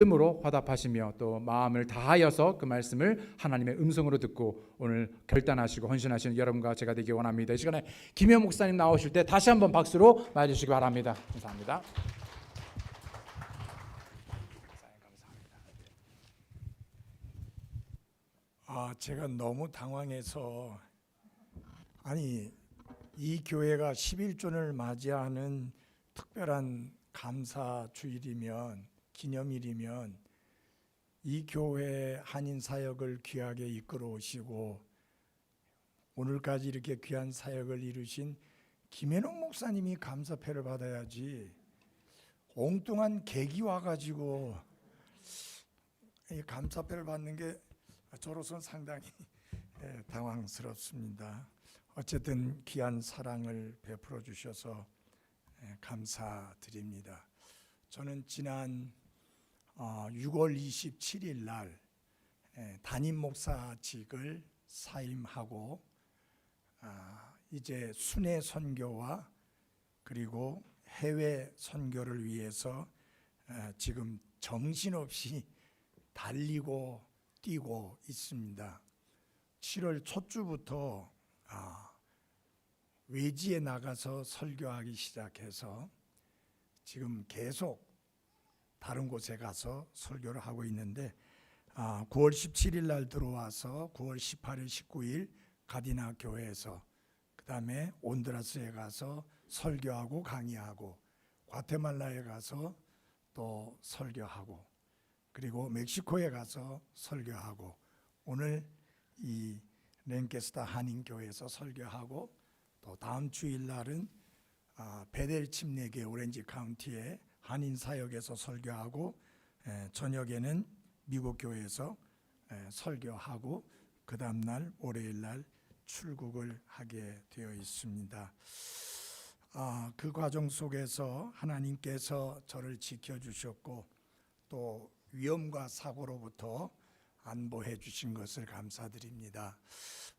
믿음으로 화답하시며 또 마음을 다하여서 그 말씀을 하나님의 음성으로 듣고 오늘 결단하시고 헌신하시는 여러분과 제가 되기 원합니다. 이 시간에 김현 목사님 나오실 때 다시 한번 박수로 맞아주시기 바랍니다. 감사합니다. 제가 너무 당황해서 이 교회가 11주년을 맞이하는 특별한 감사 주일이면 기념일이면 이 교회 한인 사역을 귀하게 이끌어 오시고 오늘까지 이렇게 귀한 사역을 이루신 김현옥 목사님이 감사패를 받아야지 엉뚱한 객이 와가지고 이 감사패를 받는 게 저로서는 상당히 당황스럽습니다. 어쨌든 귀한 사랑을 베풀어 주셔서 감사드립니다. 저는 지난 6월 27일 날 담임 목사직을 사임하고 이제 순회 선교와 그리고 해외 선교를 위해서 지금 정신없이 달리고 뛰고 있습니다. 7월 첫 주부터 외지에 나가서 설교하기 시작해서 지금 계속 다른 곳에 가서 설교를 하고 있는데 9월 17일 날 들어와서 9월 18일, 19일 가디나 교회에서 그 다음에 온두라스에 가서 설교하고 강의하고 과테말라에 가서 또 설교하고 그리고 멕시코에 가서 설교하고 오늘 이 랭캐스터 한인교회에서 설교하고 또 다음 주일날은 베델 침례교회 오렌지 카운티의 한인 사역에서 설교하고 저녁에는 미국 교회에서 설교하고 그 다음 날 월요일날 출국을 하게 되어 있습니다. 그 과정 속에서 하나님께서 저를 지켜주셨고 또 위험과 사고로부터 안보해 주신 것을 감사드립니다.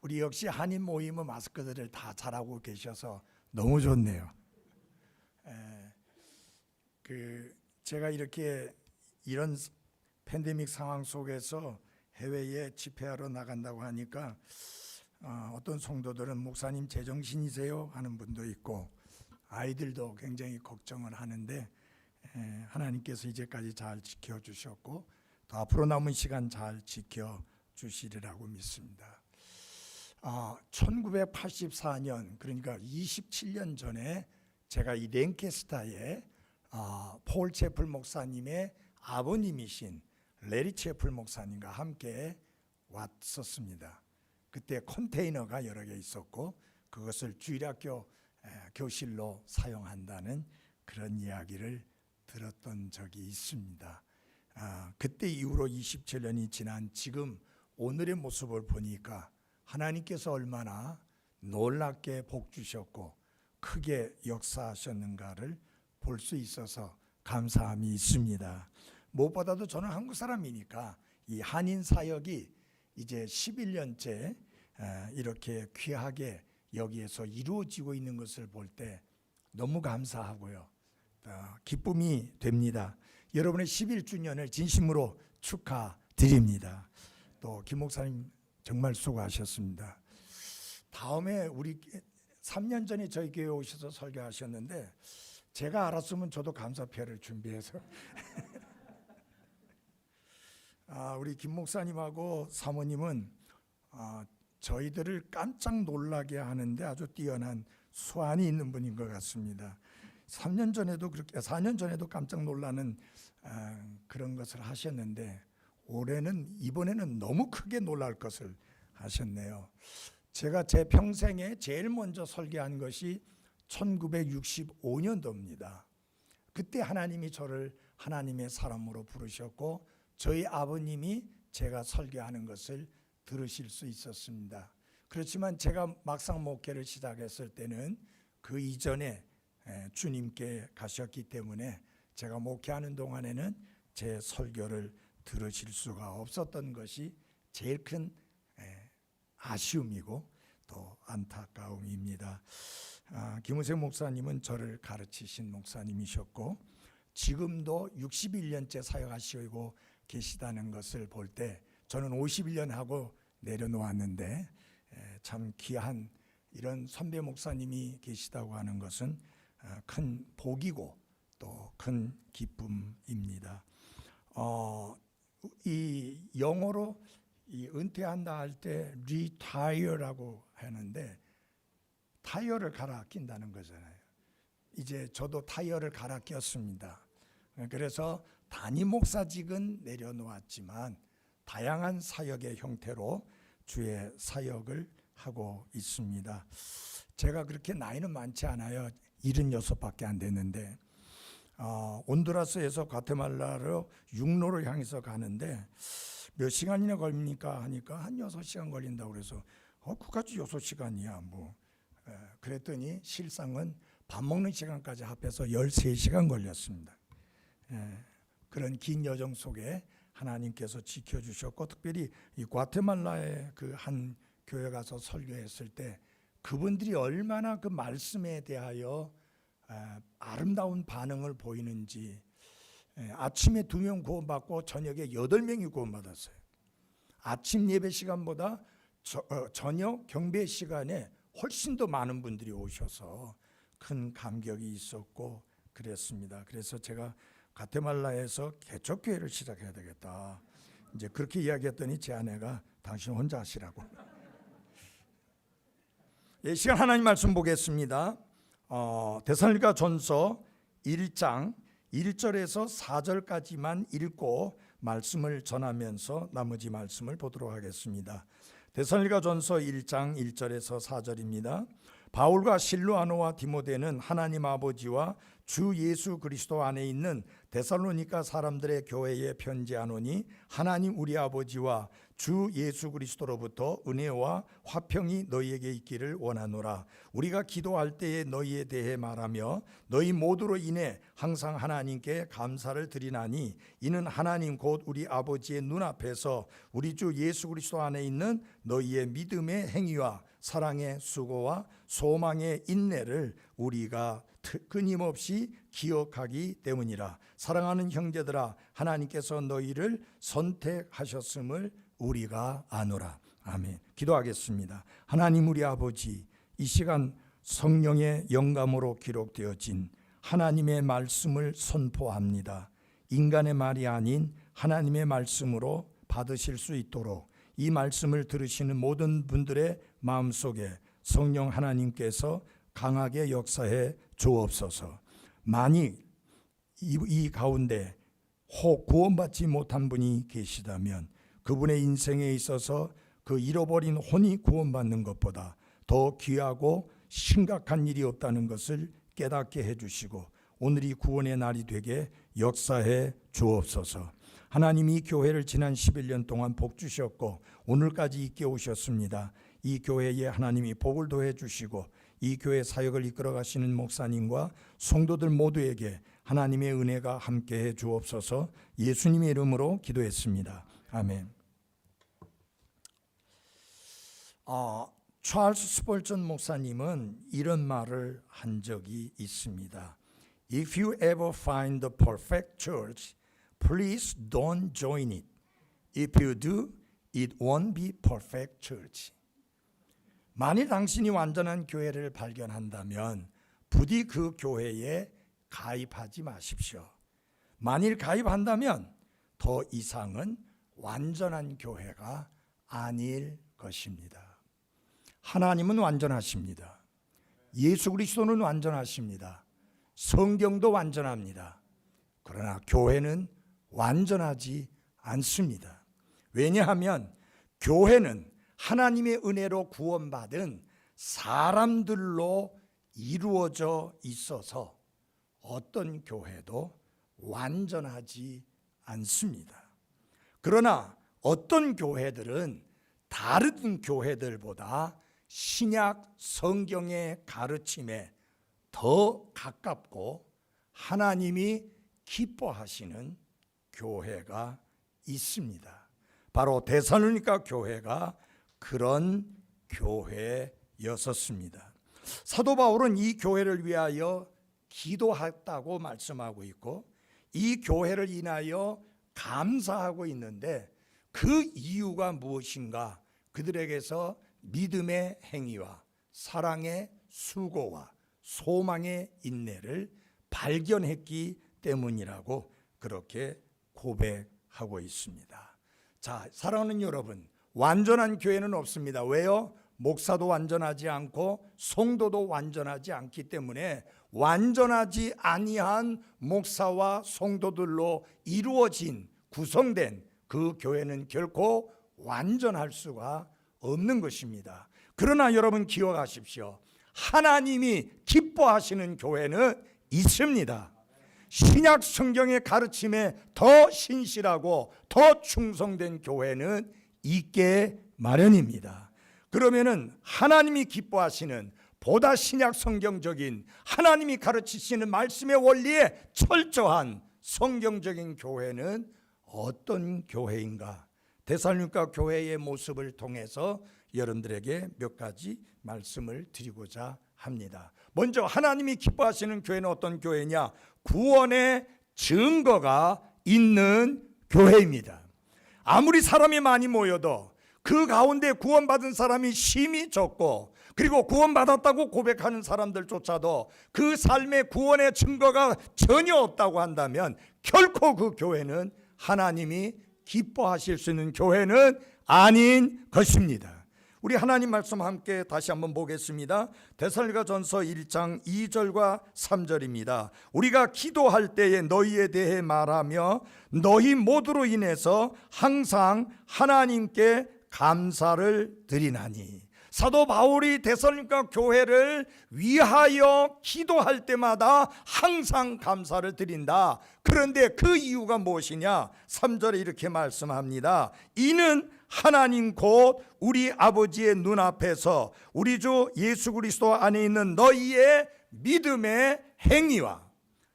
우리 역시 한인 모임은 마스크들을 다 잘하고 계셔서 너무 좋네요. 제가 이렇게 이런 팬데믹 상황 속에서 해외에 집회하러 나간다고 하니까 어떤 성도들은 목사님 제정신이세요? 하는 분도 있고 아이들도 굉장히 걱정을 하는데 하나님께서 이제까지 잘 지켜주셨고 또 앞으로 남은 시간 잘 지켜주시리라고 믿습니다. 1984년 그러니까 27년 전에 제가 이 랭캐스터에 폴 채플 목사님의 아버님이신 레리 채플 목사님과 함께 왔었습니다. 그때 컨테이너가 여러 개 있었고 그것을 주일학교 교실로 사용한다는 그런 이야기를 들었던 적이 있습니다. 그때 이후로 27년이 지난 지금 오늘의 모습을 보니까 하나님께서 얼마나 놀랍게 복 주셨고 크게 역사하셨는가를 볼 수 있어서 감사함이 있습니다. 무엇보다도 저는 한국 사람이니까 이 한인 사역이 이제 11년째 이렇게 귀하게 여기에서 이루어지고 있는 것을 볼 때 너무 감사하고요. 기쁨이 됩니다. 여러분의 11주년을 진심으로 축하드립니다. 또 김 목사님 정말 수고하셨습니다. 다음에 우리 3년 전에 저희 교회에 오셔서 설교하셨는데 제가 알았으면 저도 감사패를 준비해서 우리 김 목사님하고 사모님은 저희들을 깜짝 놀라게 하는데 아주 뛰어난 수완이 있는 분인 것 같습니다. 3년 전에도 그렇게 4년 전에도 깜짝 놀라는 그런 것을 하셨는데 이번에는 너무 크게 놀랄 것을 하셨네요. 제가 제 평생에 제일 먼저 설교한 것이 1965년도입니다. 그때 하나님이 저를 하나님의 사람으로 부르셨고 저희 아버님이 제가 설교하는 것을 들으실 수 있었습니다. 그렇지만 제가 막상 목회를 시작했을 때는 그 이전에 주님께 가셨기 때문에 제가 목회하는 동안에는 제 설교를 들으실 수가 없었던 것이 제일 큰 아쉬움이고 또 안타까움입니다. 김우생 목사님은 저를 가르치신 목사님이셨고 지금도 61년째 사역하시고 계시다는 것을 볼 때 저는 51년 하고 내려놓았는데 참 귀한 이런 선배 목사님이 계시다고 하는 것은 큰 복이고 또 큰 기쁨입니다. 이 영어로 이 은퇴한다 할 때 retire라고 하는데 타이어를 갈아 낀다는 거잖아요. 이제 저도 타이어를 갈아 꼈습니다. 그래서 담임 목사직은 내려놓았지만 다양한 사역의 형태로 주의 사역을 하고 있습니다. 제가 그렇게 나이는 많지 않아요. 76밖에 안 됐는데 온두라스에서 과테말라로 육로를 향해서 가는데 몇 시간이나 걸립니까 하니까 한 6시간 걸린다고 그래서 그까지 6시간이야 뭐. 그랬더니 실상은 밥 먹는 시간까지 합해서 13시간 걸렸습니다. 그런 긴 여정 속에 하나님께서 지켜주셨고, 특별히 이 과테말라의 그 한 교회 가서 설교했을 때 그분들이 얼마나 그 말씀에 대하여 아름다운 반응을 보이는지, 아침에 2명 구원받고 저녁에 8명이 구원받았어요. 아침 예배 시간보다 저녁 경배 시간에 훨씬 더 많은 분들이 오셔서 큰 감격이 있었고 그랬습니다. 그래서 제가 과테말라에서 개척교회를 시작해야 되겠다. 이제 그렇게 이야기했더니 제 아내가 당신 혼자 하시라고. 이 시간 하나님 말씀 보겠습니다. 데살로니가 전서 1장 1절에서 4절까지만 읽고 말씀을 전하면서 나머지 말씀을 보도록 하겠습니다. 데살로니가 전서 1장 1절에서 4절입니다. 바울과 실로아노와 디모데는 하나님 아버지와 주 예수 그리스도 안에 있는 데살로니가 사람들의 교회에 편지하노니, 하나님 우리 아버지와 주 예수 그리스도로부터 은혜와 화평이 너희에게 있기를 원하노라. 우리가 기도할 때에 너희에 대해 말하며 너희 모두로 인해 항상 하나님께 감사를 드리나니, 이는 하나님 곧 우리 아버지의 눈앞에서 우리 주 예수 그리스도 안에 있는 너희의 믿음의 행위와 사랑의 수고와 소망의 인내를 우리가 끊임없이 기억하기 때문이라. 사랑하는 형제들아, 하나님께서 너희를 선택하셨음을 우리가 아노라. 아멘. 기도하겠습니다. 하나님 우리 아버지, 이 시간 성령의 영감으로 기록되어진 하나님의 말씀을 선포합니다. 인간의 말이 아닌 하나님의 말씀으로 받으실 수 있도록 이 말씀을 들으시는 모든 분들의 마음속에 성령 하나님께서 강하게 역사해 주옵소서. 만일 이 가운데 혹 구원받지 못한 분이 계시다면 그분의 인생에 있어서 그 잃어버린 혼이 구원받는 것보다 더 귀하고 심각한 일이 없다는 것을 깨닫게 해주시고 오늘이 구원의 날이 되게 역사해 주옵소서. 하나님이 이 교회를 지난 11년 동안 복 주셨고 오늘까지 있게 오셨습니다. 이 교회에 하나님이 복을 더해 주시고 이 교회 사역을 이끌어 가시는 목사님과 성도들 모두에게 하나님의 은혜가 함께해 주옵소서. 예수님의 이름으로 기도했습니다. 아멘. 찰스 스펄전 목사님은 이런 말을 한 적이 있습니다. If you ever find the perfect church, please don't join it. If you do, it won't be perfect church. 만일 당신이 완전한 교회를 발견한다면 부디 그 교회에 가입하지 마십시오. 만일 가입한다면 더 이상은 완전한 교회가 아닐 것입니다. 하나님은 완전하십니다. 예수 그리스도는 완전하십니다. 성경도 완전합니다. 그러나 교회는 완전하지 않습니다. 왜냐하면 교회는 하나님의 은혜로 구원받은 사람들로 이루어져 있어서 어떤 교회도 완전하지 않습니다. 그러나 어떤 교회들은 다른 교회들보다 신약 성경의 가르침에 더 가깝고 하나님이 기뻐하시는 교회가 있습니다. 바로 데살로니가 교회가 그런 교회였었습니다. 사도 바울은 이 교회를 위하여 기도했다고 말씀하고 있고 이 교회를 인하여 감사하고 있는데 그 이유가 무엇인가? 그들에게서 믿음의 행위와 사랑의 수고와 소망의 인내를 발견했기 때문이라고 그렇게 고백하고 있습니다. 자, 사랑하는 여러분, 완전한 교회는 없습니다. 왜요? 목사도 완전하지 않고 성도도 완전하지 않기 때문에 완전하지 아니한 목사와 성도들로 이루어진 구성된 그 교회는 결코 완전할 수가 없는 것입니다. 그러나 여러분 기억하십시오. 하나님이 기뻐하시는 교회는 있습니다. 신약 성경의 가르침에 더 신실하고 더 충성된 교회는 있게 마련입니다. 그러면은 하나님이 기뻐하시는 보다 신약 성경적인 하나님이 가르치시는 말씀의 원리에 철저한 성경적인 교회는 어떤 교회인가? 데살로니가 교회의 모습을 통해서 여러분들에게 몇 가지 말씀을 드리고자 합니다. 먼저 하나님이 기뻐하시는 교회는 어떤 교회냐? 구원의 증거가 있는 교회입니다. 아무리 사람이 많이 모여도 그 가운데 구원받은 사람이 심히 적고 그리고 구원받았다고 고백하는 사람들조차도 그 삶의 구원의 증거가 전혀 없다고 한다면 결코 그 교회는 하나님이 기뻐하실 수 있는 교회는 아닌 것입니다. 우리 하나님 말씀 함께 다시 한번 보겠습니다. 데살로니가전서 1장 2절과 3절입니다. 우리가 기도할 때에 너희에 대해 말하며 너희 모두로 인해서 항상 하나님께 감사를 드리나니. 사도 바울이 데살로니가 교회를 위하여 기도할 때마다 항상 감사를 드린다. 그런데 그 이유가 무엇이냐? 3절에 이렇게 말씀합니다. 이는 하나님 곧 우리 아버지의 눈앞에서 우리 주 예수 그리스도 안에 있는 너희의 믿음의 행위와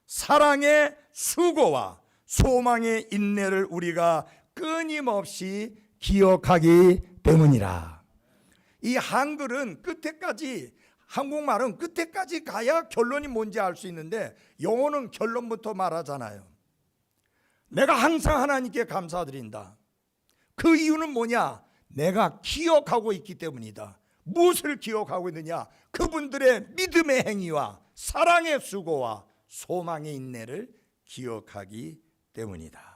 사랑의 수고와 소망의 인내를 우리가 끊임없이 기억하기 때문이라. 이 한글은 끝에까지, 한국말은 끝에까지 가야 결론이 뭔지 알 수 있는데 영어는 결론부터 말하잖아요. 내가 항상 하나님께 감사드린다. 그 이유는 뭐냐? 내가 기억하고 있기 때문이다. 무엇을 기억하고 있느냐? 그분들의 믿음의 행위와 사랑의 수고와 소망의 인내를 기억하기 때문이다.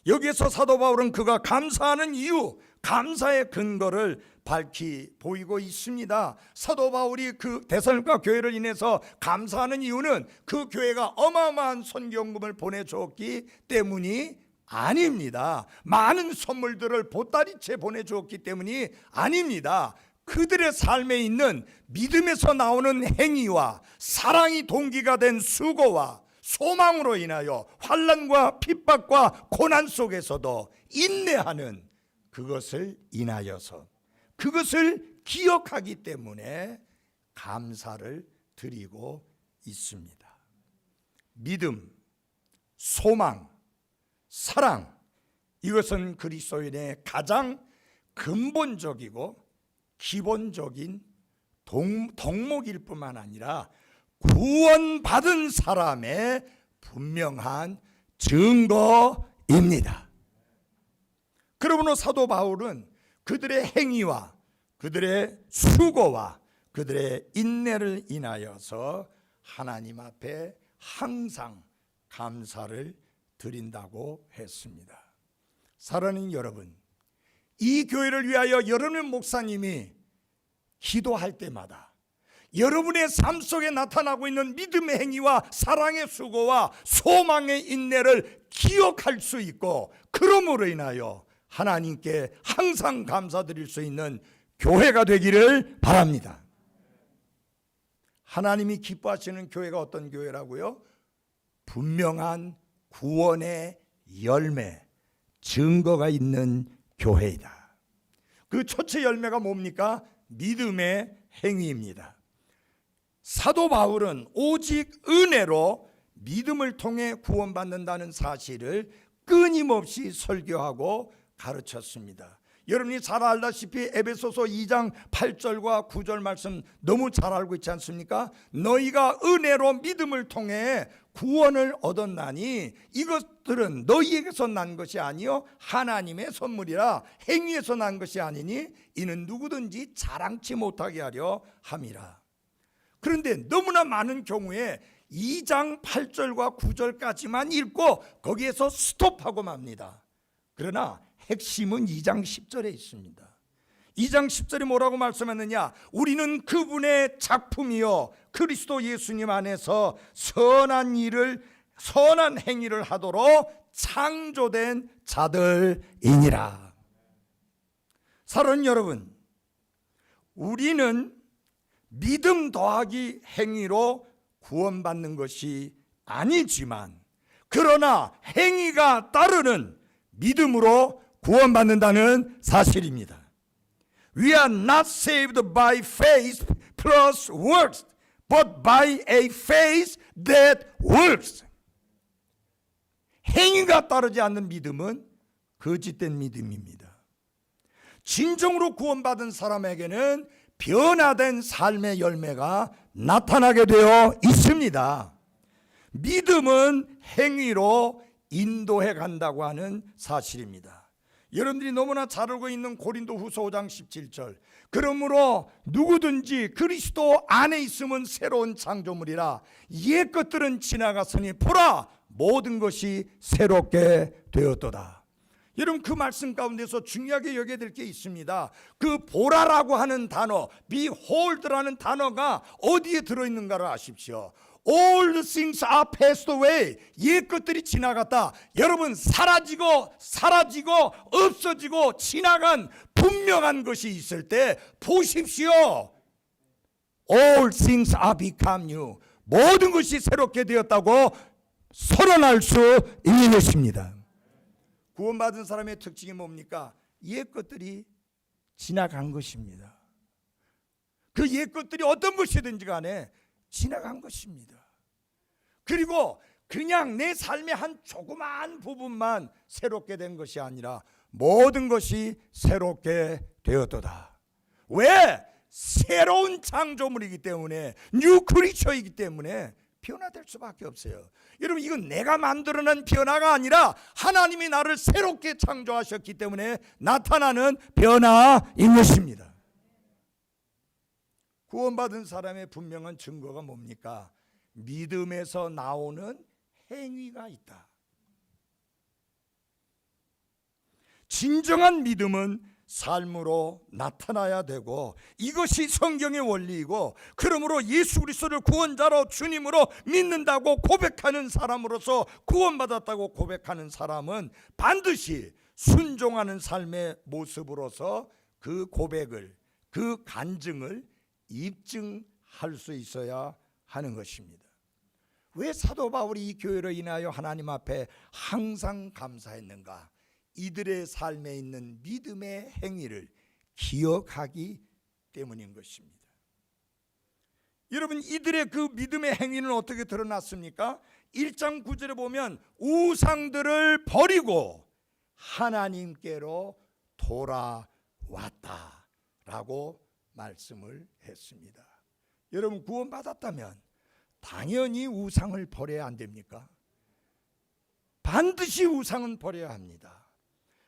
여기에서 사도 바울은 그가 감사하는 이유, 감사의 근거를 밝히 보이고 있습니다. 사도 바울이 그 데살로니가 교회를 인해서 감사하는 이유는 그 교회가 어마어마한 선경금을 보내주었기 때문이 아닙니다. 많은 선물들을 보따리째 보내주었기 때문이 아닙니다. 그들의 삶에 있는 믿음에서 나오는 행위와 사랑이 동기가 된 수고와 소망으로 인하여 환난과 핍박과 고난 속에서도 인내하는 그것을 인하여서 그것을 기억하기 때문에 감사를 드리고 있습니다. 믿음, 소망, 사랑, 이것은 그리스도인의 가장 근본적이고 기본적인 덕목일 뿐만 아니라 구원받은 사람의 분명한 증거입니다. 그러므로 사도 바울은 그들의 행위와 그들의 수고와 그들의 인내를 인하여서 하나님 앞에 항상 감사를 드린다고 했습니다. 사랑하는 여러분, 이 교회를 위하여 여러분의 목사님이 기도할 때마다 여러분의 삶 속에 나타나고 있는 믿음의 행위와 사랑의 수고와 소망의 인내를 기억할 수 있고 그러므로 인하여 하나님께 항상 감사드릴 수 있는 교회가 되기를 바랍니다. 하나님이 기뻐하시는 교회가 어떤 교회라고요? 분명한 구원의 열매, 증거가 있는 교회이다. 그 첫째 열매가 뭡니까? 믿음의 행위입니다. 사도 바울은 오직 은혜로 믿음을 통해 구원받는다는 사실을 끊임없이 설교하고 가르쳤습니다. 여러분이 잘 알다시피 에베소서 2장 8절과 9절 말씀 너무 잘 알고 있지 않습니까? 너희가 은혜로 믿음을 통해 구원을 얻었나니 이것들은 너희에게서 난 것이 아니요 하나님의 선물이라. 행위에서 난 것이 아니니 이는 누구든지 자랑치 못하게 하려 함이라. 그런데 너무나 많은 경우에 2장 8절과 9절까지만 읽고 거기에서 스톱하고 맙니다. 그러나 핵심은 2장 10절에 있습니다. 2장 10절에 뭐라고 말씀하느냐? 우리는 그분의 작품이요 그리스도 예수님 안에서 선한 행위를 하도록 창조된 자들이니라. 사랑하는 여러분, 우리는 믿음 더하기 행위로 구원받는 것이 아니지만, 그러나 행위가 따르는 믿음으로 구원받는다는 사실입니다. We are not saved by faith plus works, but by a faith that works. 행위가 따르지 않는 믿음은 거짓된 믿음입니다. 진정으로 구원받은 사람에게는 변화된 삶의 열매가 나타나게 되어 있습니다. 믿음은 행위로 인도해 간다고 하는 사실입니다. 여러분들이 너무나 잘 알고 있는 고린도후서 5장 17절, 그러므로 누구든지 그리스도 안에 있으면 새로운 창조물이라. 옛 것들은 지나갔으니 보라 모든 것이 새롭게 되었도다. 여러분, 그 말씀 가운데서 중요하게 여겨야 될 게 있습니다. 그 보라라고 하는 단어, behold라는 단어가 어디에 들어있는가를 아십시오. All the things are passed away. 옛 것들이 지나갔다. 여러분, 사라지고 없어지고 지나간 분명한 것이 있을 때 보십시오. All things are become new. 모든 것이 새롭게 되었다고 선언할 수 있는 것입니다. 구원받은 사람의 특징이 뭡니까? 옛 것들이 지나간 것입니다. 그 옛 것들이 어떤 것이든지 간에 지나간 것입니다. 그리고 그냥 내 삶의 한 조그마한 부분만 새롭게 된 것이 아니라 모든 것이 새롭게 되었도다. 왜? 새로운 창조물이기 때문에, 뉴 크리처이기 때문에 변화될 수밖에 없어요. 여러분, 이건 내가 만들어낸 변화가 아니라 하나님이 나를 새롭게 창조하셨기 때문에 나타나는 변화인 것입니다. 구원받은 사람의 분명한 증거가 뭡니까? 믿음에서 나오는 행위가 있다. 진정한 믿음은 삶으로 나타나야 되고, 이것이 성경의 원리이고, 그러므로 예수 그리스도를 구원자로 주님으로 믿는다고 고백하는 사람으로서, 구원받았다고 고백하는 사람은 반드시 순종하는 삶의 모습으로서 그 고백을, 그 간증을 입증할 수 있어야 하는 것입니다. 왜 사도 바울이 이 교회로 인하여 하나님 앞에 항상 감사했는가? 이들의 삶에 있는 믿음의 행위를 기억하기 때문인 것입니다. 여러분, 이들의 그 믿음의 행위는 어떻게 드러났습니까? 1장 9절에 보면 우상들을 버리고 하나님께로 돌아왔다라고 말씀을 했습니다. 여러분, 구원받았다면 당연히 우상을 버려야 안 됩니까? 반드시 우상은 버려야 합니다.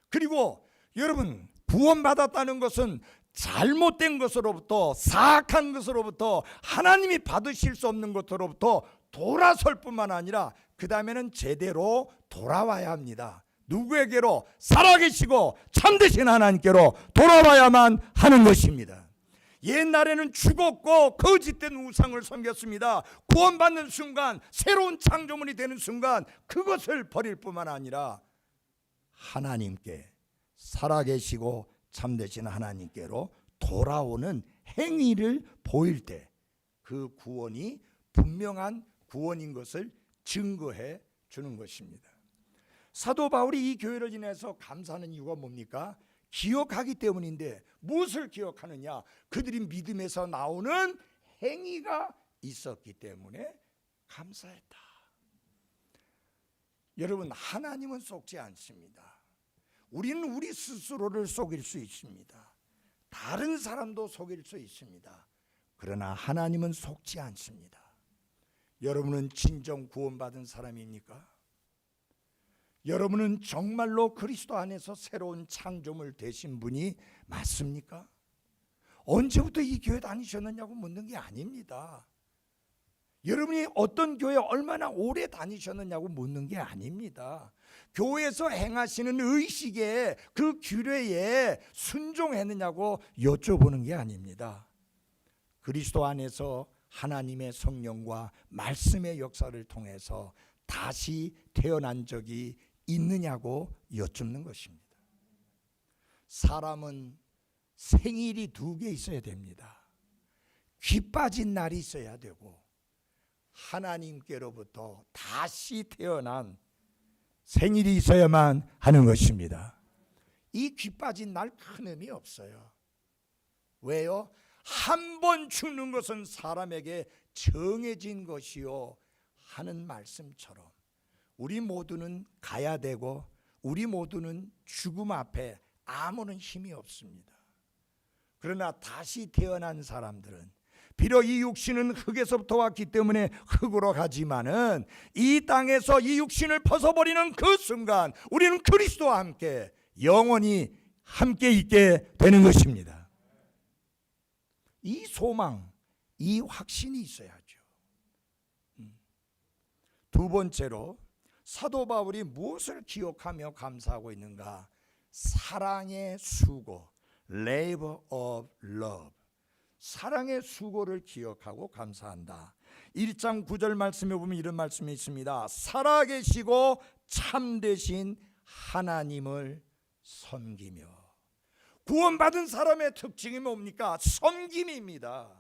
그리고 여러분, 구원받았다는 것은 잘못된 것으로부터, 사악한 것으로부터, 하나님이 받으실 수 없는 것으로부터 돌아설 뿐만 아니라 그 다음에는 제대로 돌아와야 합니다. 누구에게로? 살아계시고 참되신 하나님께로 돌아와야만 하는 것입니다. 옛날에는 죽었고 거짓된 우상을 섬겼습니다. 구원받는 순간, 새로운 창조물이 되는 순간 그것을 버릴 뿐만 아니라 하나님께, 살아계시고 참되신 하나님께로 돌아오는 행위를 보일 때 그 구원이 분명한 구원인 것을 증거해 주는 것입니다. 사도 바울이 이 교회를 인해서 감사하는 이유가 뭡니까? 기억하기 때문인데, 무엇을 기억하느냐? 그들이 믿음에서 나오는 행위가 있었기 때문에 감사했다. 여러분, 하나님은 속지 않습니다. 우리는 우리 스스로를 속일 수 있습니다. 다른 사람도 속일 수 있습니다. 그러나 하나님은 속지 않습니다. 여러분은 진정 구원받은 사람입니까? 여러분은 정말로 그리스도 안에서 새로운 창조물 되신 분이 맞습니까? 언제부터 이 교회 다니셨느냐고 묻는 게 아닙니다. 여러분이 어떤 교회 얼마나 오래 다니셨느냐고 묻는 게 아닙니다. 교회에서 행하시는 의식에 그 규례에 순종했느냐고 여쭤보는 게 아닙니다. 그리스도 안에서 하나님의 성령과 말씀의 역사를 통해서 다시 태어난 적이 있느냐고 여쭙는 것입니다. 사람은 생일이 2개 있어야 됩니다. 귀 빠진 날이 있어야 되고 하나님께로부터 다시 태어난 생일이 있어야만 하는 것입니다. 이 귀 빠진 날 큰 의미 없어요. 왜요? 한 번 죽는 것은 사람에게 정해진 것이요 하는 말씀처럼 우리 모두는 가야 되고 우리 모두는 죽음 앞에 아무런 힘이 없습니다. 그러나 다시 태어난 사람들은 비록 이 육신은 흙에서부터 왔기 때문에 흙으로 가지만은 이 땅에서 이 육신을 벗어버리는 그 순간 우리는 그리스도와 함께 영원히 함께 있게 되는 것입니다. 이 소망, 이 확신이 있어야죠. 두 번째로 사도 바울이 무엇을 기억하며 감사하고 있는가? 사랑의 수고, labor of love. 사랑의 수고를 기억하고 감사한다. 1장 9절 말씀에 보면 이런 말씀이 있습니다. 살아계시고 참되신 하나님을 섬기며. 구원받은 사람의 특징이 뭡니까? 섬김입니다.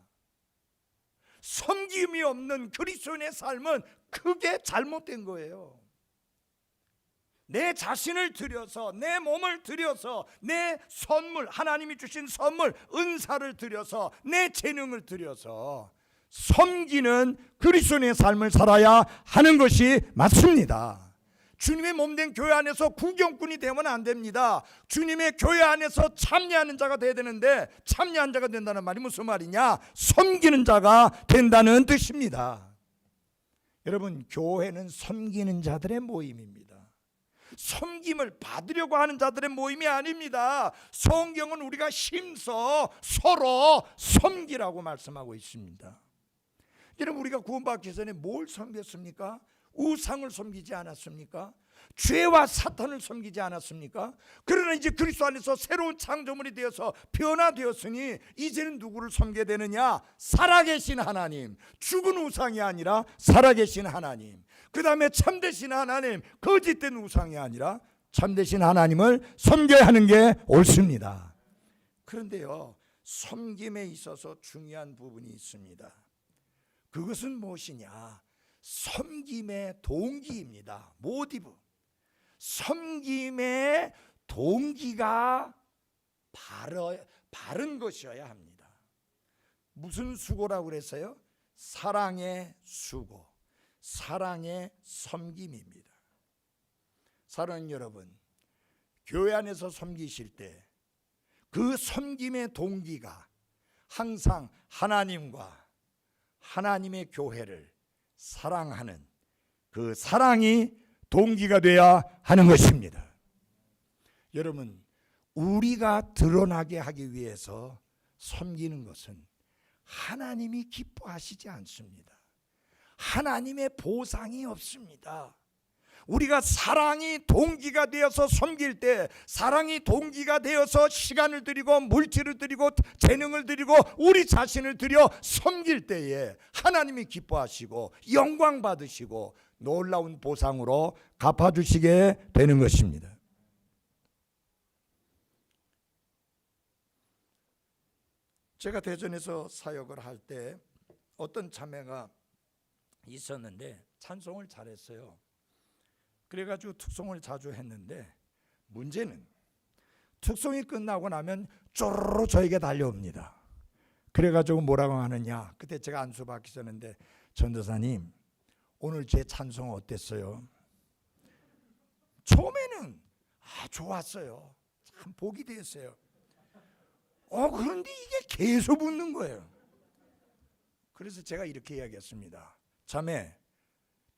섬김이 없는 그리스도인의 삶은 크게 잘못된 거예요. 내 자신을 들여서 내 몸을 들여서 내 선물, 하나님이 주신 선물, 은사를 들여서 내 재능을 들여서 섬기는 그리스도인의 삶을 살아야 하는 것이 맞습니다. 주님의 몸된 교회 안에서 구경꾼이 되면 안 됩니다. 주님의 교회 안에서 참여하는 자가 돼야 되는데 참여한 자가 된다는 말이 무슨 말이냐? 섬기는 자가 된다는 뜻입니다. 여러분, 교회는 섬기는 자들의 모임입니다. 섬김을 받으려고 하는 자들의 모임이 아닙니다. 성경은 우리가 힘써 서로 섬기라고 말씀하고 있습니다. 여러분, 우리가 구원받기 전에 뭘 섬겼습니까? 우상을 섬기지 않았습니까? 죄와 사탄을 섬기지 않았습니까? 그러나 이제 그리스도 안에서 새로운 창조물이 되어서 변화되었으니 이제는 누구를 섬겨야 되느냐? 살아계신 하나님, 죽은 우상이 아니라 살아계신 하나님, 그 다음에 참되신 하나님, 거짓된 우상이 아니라 참되신 하나님을 섬겨야 하는 게 옳습니다. 그런데요, 섬김에 있어서 중요한 부분이 있습니다. 그것은 무엇이냐? 섬김의 동기입니다. 모티브. 섬김의 동기가 바른 것이어야 합니다. 무슨 수고라고 그랬어요? 사랑의 수고, 사랑의 섬김입니다. 사랑하는 여러분, 교회 안에서 섬기실 때 그 섬김의 동기가 항상 하나님과 하나님의 교회를 사랑하는 그 사랑이 동기가 되어야 하는 것입니다. 여러분, 우리가 드러나게 하기 위해서 섬기는 것은 하나님이 기뻐하시지 않습니다. 하나님의 보상이 없습니다. 우리가 사랑이 동기가 되어서 섬길 때, 사랑이 동기가 되어서 시간을 드리고 물질을 드리고 재능을 드리고 우리 자신을 드려 섬길 때에 하나님이 기뻐하시고 영광 받으시고 놀라운 보상으로 갚아주시게 되는 것입니다. 제가 대전에서 사역을 할 때 어떤 자매가 있었는데 찬송을 잘했어요. 그래가지고 특송을 자주 했는데 문제는 특송이 끝나고 나면 쪼르르 저에게 달려옵니다. 그래가지고 뭐라고 하느냐? 그때 제가 안수 받기 전인데, 전도사님 오늘 제 찬송 어땠어요? 처음에는 좋았어요. 참 복이 되었어요. 그런데 이게 계속 웃는 거예요. 그래서 제가 이렇게 이야기했습니다. 자매,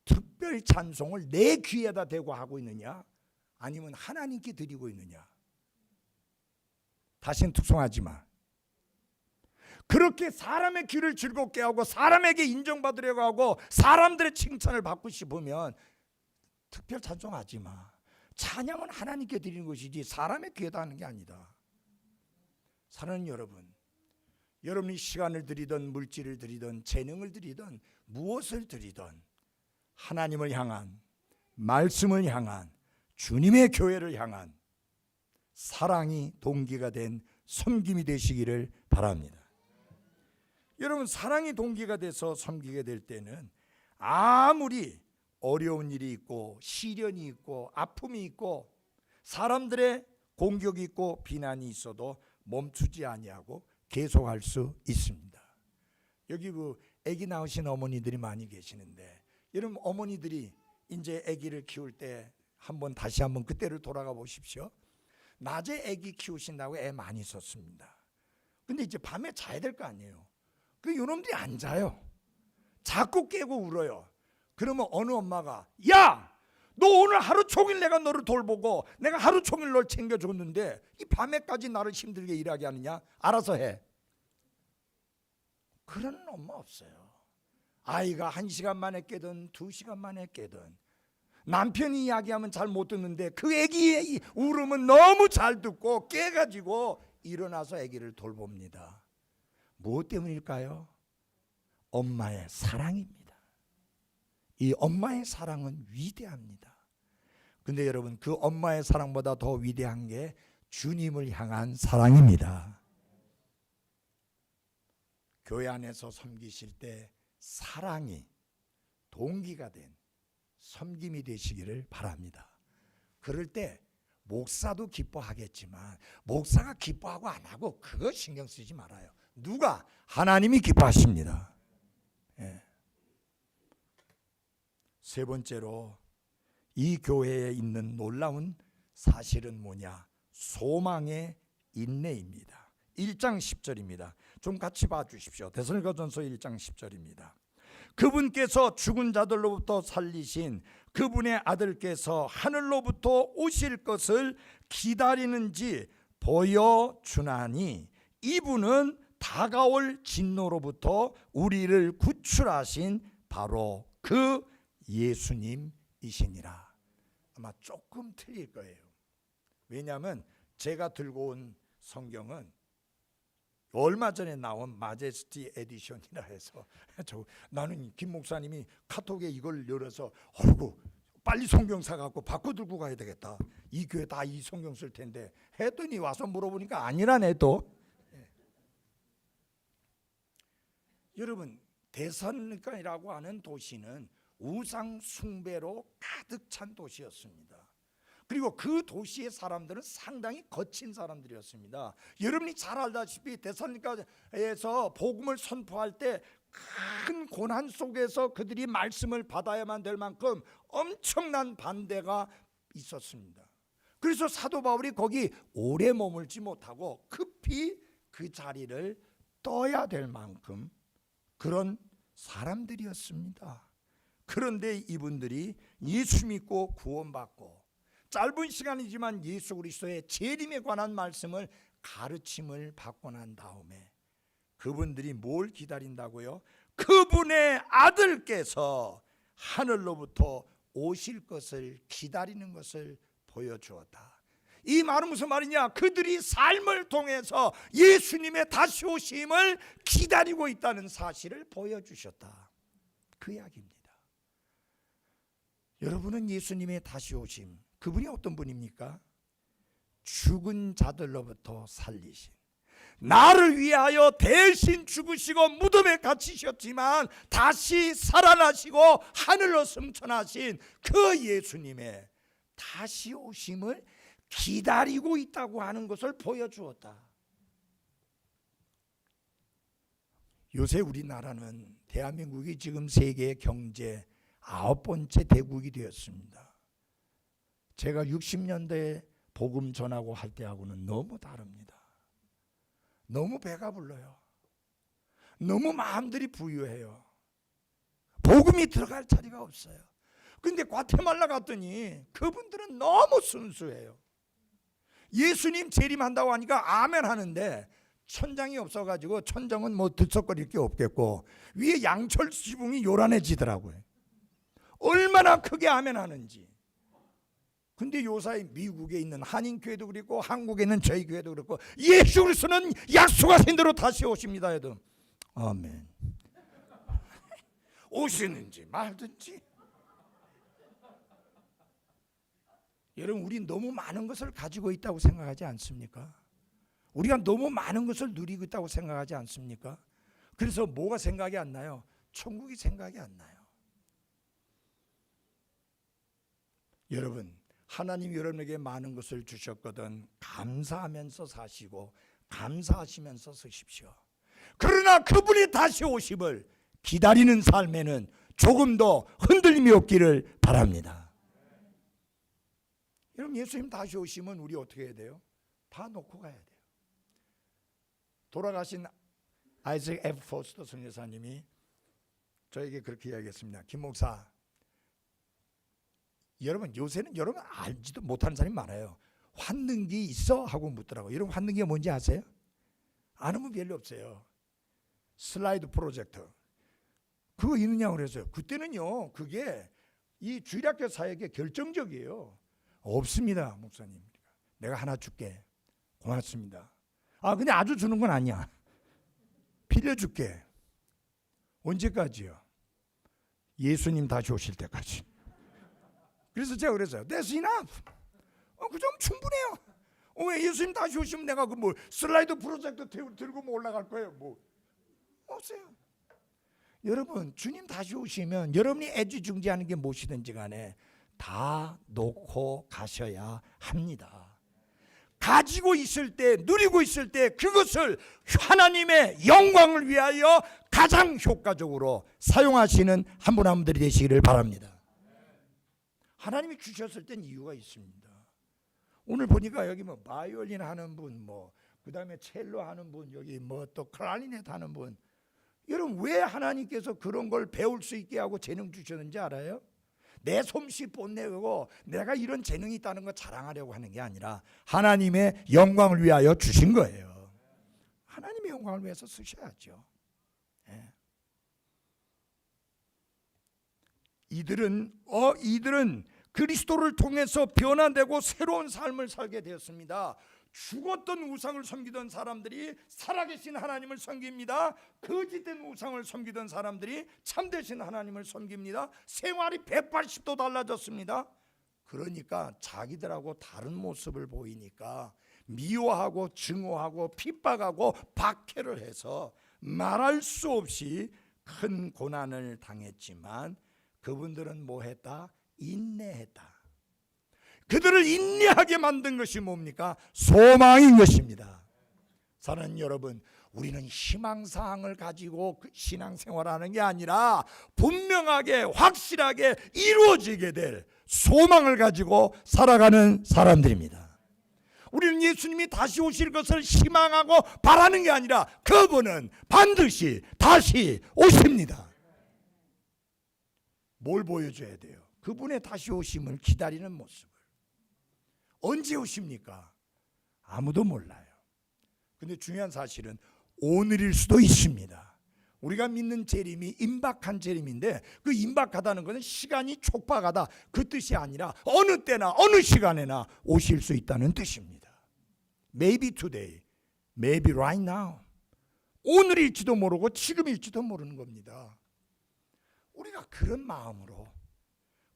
특별 찬송을 내 귀에다 대고 하고 있느냐? 아니면 하나님께 드리고 있느냐? 다시는 투성하지 마. 그렇게 사람의 귀를 즐겁게 하고 사람에게 인정받으려고 하고 사람들의 칭찬을 받고 싶으면 특별 찬송하지 마. 찬양은 하나님께 드리는 것이지 사람의 귀에다 하는 게 아니다. 사랑하는 여러분, 여러분이 시간을 드리든 물질을 드리든 재능을 드리든 무엇을 드리든 하나님을 향한, 말씀을 향한, 주님의 교회를 향한 사랑이 동기가 된 섬김이 되시기를 바랍니다. 여러분, 사랑이 동기가 돼서 섬기게 될 때는 아무리 어려운 일이 있고 시련이 있고 아픔이 있고 사람들의 공격이 있고 비난이 있어도 멈추지 아니하고 계속할 수 있습니다. 여기 아기 낳으신 어머니들이 많이 계시는데, 여러분 어머니들이 이제 아기를 키울 때 다시 한번 그때를 돌아가 보십시오. 낮에 아기 키우신다고 애 많이 썼습니다. 근데 이제 밤에 자야 될 거 아니에요. 그 요놈들이 안 자요. 자꾸 깨고 울어요. 그러면 어느 엄마가, 야! 너 오늘 하루 종일 내가 너를 돌보고 내가 하루 종일 널 챙겨줬는데 이 밤에까지 나를 힘들게 일하게 하느냐? 알아서 해. 그런 엄마 없어요. 아이가 1시간 만에 깨든 2시간 만에 깨든 남편이 이야기하면 잘 못 듣는데 그 아기의 울음은 너무 잘 듣고 깨가지고 일어나서 아기를 돌봅니다. 무엇 때문일까요? 엄마의 사랑입니다. 이 엄마의 사랑은 위대합니다. 근데 여러분, 그 엄마의 사랑보다 더 위대한 게 주님을 향한 사랑입니다. 교회 안에서 섬기실 때 사랑이 동기가 된 섬김이 되시기를 바랍니다. 그럴 때 목사도 기뻐하겠지만 목사가 기뻐하고 안 하고 그거 신경 쓰지 말아요. 누가? 하나님이 기뻐하십니다. 예. 세 번째로 이 교회에 있는 놀라운 사실은 뭐냐? 소망의 인내입니다. 1장 10절입니다. 좀 같이 봐주십시오. 데살로니가전서 1장 10절입니다. 그분께서 죽은 자들로부터 살리신 그분의 아들께서 하늘로부터 오실 것을 기다리는지 보여주나니 이분은 다가올 진노로부터 우리를 구출하신 바로 그 예수님이시니라. 아마 조금 틀릴 거예요. 왜냐하면 제가 들고 온 성경은 얼마 전에 나온 마제스티 에디션이라 해서 나는 김 목사님이 카톡에 이걸 열어서 어이구 빨리 성경 사갖고 바꿔 들고 가야 되겠다. 이 교회 다 이 성경 쓸 텐데 했더니 와서 물어보니까 아니라네 또. 여러분, 데살로니가라고 하는 도시는 우상 숭배로 가득 찬 도시였습니다. 그리고 그 도시의 사람들은 상당히 거친 사람들이었습니다. 여러분이 잘 알다시피 데살로니가에서 복음을 선포할 때 큰 고난 속에서 그들이 말씀을 받아야만 될 만큼 엄청난 반대가 있었습니다. 그래서 사도 바울이 거기 오래 머물지 못하고 급히 그 자리를 떠야 될 만큼 그런 사람들이었습니다. 그런데 이분들이 예수 믿고 구원받고 짧은 시간이지만 예수 그리스도의 재림에 관한 말씀을 가르침을 받고 난 다음에 그분들이 뭘 기다린다고요? 그분의 아들께서 하늘로부터 오실 것을 기다리는 것을 보여주었다. 이 말은 무슨 말이냐? 그들이 삶을 통해서 예수님의 다시 오심을 기다리고 있다는 사실을 보여주셨다. 그 이야기입니다. 여러분은 예수님의 다시 오심, 그분이 어떤 분입니까? 죽은 자들로부터 살리신, 나를 위하여 대신 죽으시고 무덤에 갇히셨지만 다시 살아나시고 하늘로 승천하신 그 예수님의 다시 오심을 기다리고 있다고 하는 것을 보여주었다. 요새 우리나라는 대한민국이 지금 세계 경제 9번째 대국이 되었습니다. 제가 60년대에 복음 전하고 할 때하고는 너무 다릅니다. 너무 배가 불러요. 너무 마음들이 부유해요. 복음이 들어갈 자리가 없어요. 근데 과테말라 갔더니 그분들은 너무 순수해요. 예수님 재림한다고 하니까 아멘 하는데 천장이 없어가지고 천장은 뭐 들썩거릴 게 없겠고 위에 양철 지붕이 요란해지더라고요. 얼마나 크게 아멘 하는지. 근데 요사이 미국에 있는 한인교회도 그렇고 한국에 있는 저희 교회도 그렇고 예수 그리스도는 약속하신 대로 다시 오십니다 해도 아멘. 오시는지 말든지. 여러분, 우리 너무 많은 것을 가지고 있다고 생각하지 않습니까? 우리가 너무 많은 것을 누리고 있다고 생각하지 않습니까? 그래서 뭐가 생각이 안 나요? 천국이 생각이 안 나요. 여러분, 하나님이 여러분에게 많은 것을 주셨거든 감사하면서 사시고 감사하시면서 쓰십시오. 그러나 그분이 다시 오심을 기다리는 삶에는 조금 더 흔들림이 없기를 바랍니다. 여러분, 예수님 다시 오시면 우리 어떻게 해야 돼요? 다 놓고 가야 돼요. 돌아가신 아이작 F. 포스터 선교사님이 저에게 그렇게 이야기했습니다. 김 목사, 여러분 요새는 여러분 알지도 못하는 사람이 많아요. 환능기 있어? 하고 묻더라고요. 여러분 환능기가 뭔지 아세요? 아는 분 별로 없어요. 슬라이드 프로젝터 그거 있느냐고 그랬어요. 그때는요 그게 이 주일학교 사역에 결정적이에요. 없습니다 목사님. 내가 하나 줄게. 고맙습니다. 아 근데 아주 주는 건 아니야. 빌려줄게. 언제까지요? 예수님 다시 오실 때까지. 그래서 제가 그랬어요. That's enough. 그 정도 충분해요. 왜 예수님 다시 오시면 내가 그 뭐 슬라이드 프로젝터 들고 뭐 올라갈 거예요? 뭐 없어요. 여러분 주님 다시 오시면 여러분이 애지중지하는 게 무엇이든지 간에 다 놓고 가셔야 합니다. 가지고 있을 때 누리고 있을 때 그것을 하나님의 영광을 위하여 가장 효과적으로 사용하시는 한 분 한 분들이 되시기를 바랍니다. 하나님이 주셨을 땐 이유가 있습니다. 오늘 보니까 여기 뭐 바이올린 하는 분, 뭐 그다음에 첼로 하는 분, 여기 뭐 또 클라리넷 하는 분. 여러분 왜 하나님께서 그런 걸 배울 수 있게 하고 재능 주셨는지 알아요? 내 솜씨 뽐내고 내가 이런 재능이 있다는 거 자랑하려고 하는 게 아니라 하나님의 영광을 위하여 주신 거예요. 하나님의 영광을 위해서 쓰셔야죠. 네. 이들은 그리스도를 통해서 변화되고 새로운 삶을 살게 되었습니다. 죽었던 우상을 섬기던 사람들이 살아계신 하나님을 섬깁니다. 거짓된 우상을 섬기던 사람들이 참되신 하나님을 섬깁니다. 생활이 180도 달라졌습니다. 그러니까 자기들하고 다른 모습을 보이니까 미워하고 증오하고 핍박하고 박해를 해서 말할 수 없이 큰 고난을 당했지만 그분들은 뭐 했다? 인내했다. 그들을 인내하게 만든 것이 뭡니까? 소망인 것입니다. 사랑하는 여러분, 우리는 희망사항을 가지고 신앙생활하는 게 아니라 분명하게 확실하게 이루어지게 될 소망을 가지고 살아가는 사람들입니다. 우리는 예수님이 다시 오실 것을 희망하고 바라는 게 아니라 그분은 반드시 다시 오십니다. 뭘 보여줘야 돼요? 그분의 다시 오심을 기다리는 모습을. 언제 오십니까? 아무도 몰라요. 근데 중요한 사실은 오늘일 수도 있습니다. 우리가 믿는 재림이 임박한 재림인데 그 임박하다는 것은 시간이 촉박하다 그 뜻이 아니라 어느 때나 어느 시간에나 오실 수 있다는 뜻입니다. Maybe today, maybe right now. 오늘일지도 모르고 지금일지도 모르는 겁니다. 우리가 그런 마음으로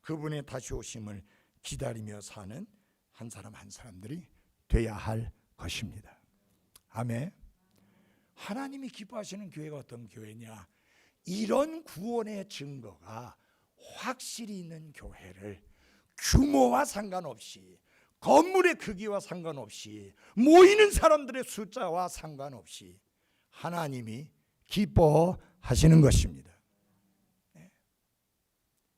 그분의 다시 오심을 기다리며 사는 한 사람 한 사람들이 돼야 할 것입니다. 아멘. 하나님이 기뻐하시는 교회가 어떤 교회냐? 이런 구원의 증거가 확실히 있는 교회를 규모와 상관없이 건물의 크기와 상관없이 모이는 사람들의 숫자와 상관없이 하나님이 기뻐하시는 것입니다. 네.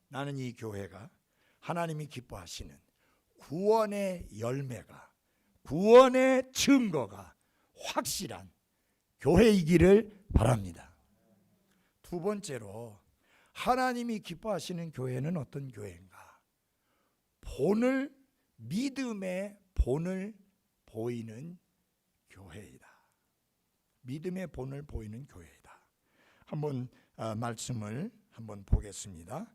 나는 이 교회가 하나님이 기뻐하시는 구원의 열매가 구원의 증거가 확실한 교회이기를 바랍니다. 두 번째로 하나님이 기뻐하시는 교회는 어떤 교회인가? 믿음의 본을 보이는 교회이다. 믿음의 본을 보이는 교회이다. 한번 말씀을 한번 보겠습니다.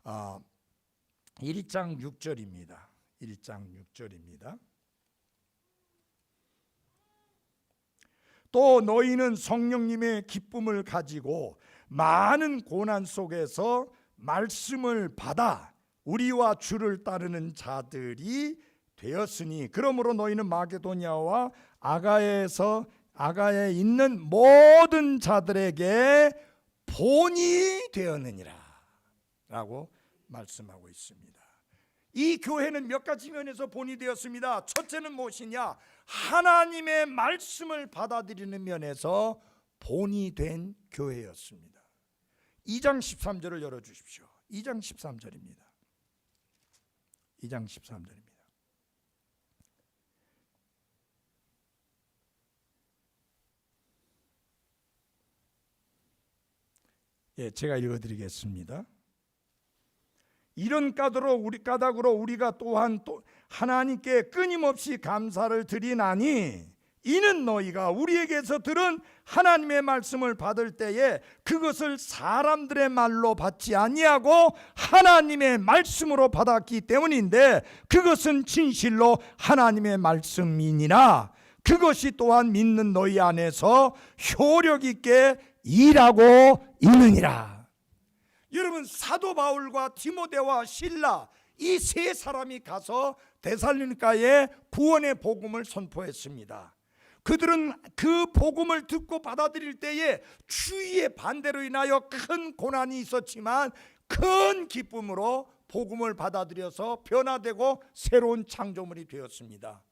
1장 6절입니다. 1장 6절입니다. 또 너희는 성령님의 기쁨을 가지고 많은 고난 속에서 말씀을 받아 우리와 주를 따르는 자들이 되었으니 그러므로 너희는 마게도냐와 아가야에 있는 모든 자들에게 본이 되었느니라 라고 말씀하고 있습니다. 이 교회는 몇 가지 면에서 본이 되었습니다. 첫째는 무엇이냐? 하나님의 말씀을 받아들이는 면에서 본이 된 교회였습니다. 2장 13절을 열어주십시오. 2장 13절입니다. 2장 13절입니다. 제가 읽어드리겠습니다. 이런 까닭으로 우리가 또한 또 하나님께 끊임없이 감사를 드리나니 이는 너희가 우리에게서 들은 하나님의 말씀을 받을 때에 그것을 사람들의 말로 받지 아니하고 하나님의 말씀으로 받았기 때문인데 그것은 진실로 하나님의 말씀이니라. 그것이 또한 믿는 너희 안에서 효력 있게 일하고 있느니라. 여러분, 사도 바울과 디모데와 실라 이 세 사람이 가서 데살로니가에 구원의 복음을 선포했습니다. 그들은 그 복음을 듣고 받아들일 때에 주위의 반대로 인하여 큰 고난이 있었지만 큰 기쁨으로 복음을 받아들여서 변화되고 새로운 창조물이 되었습니다.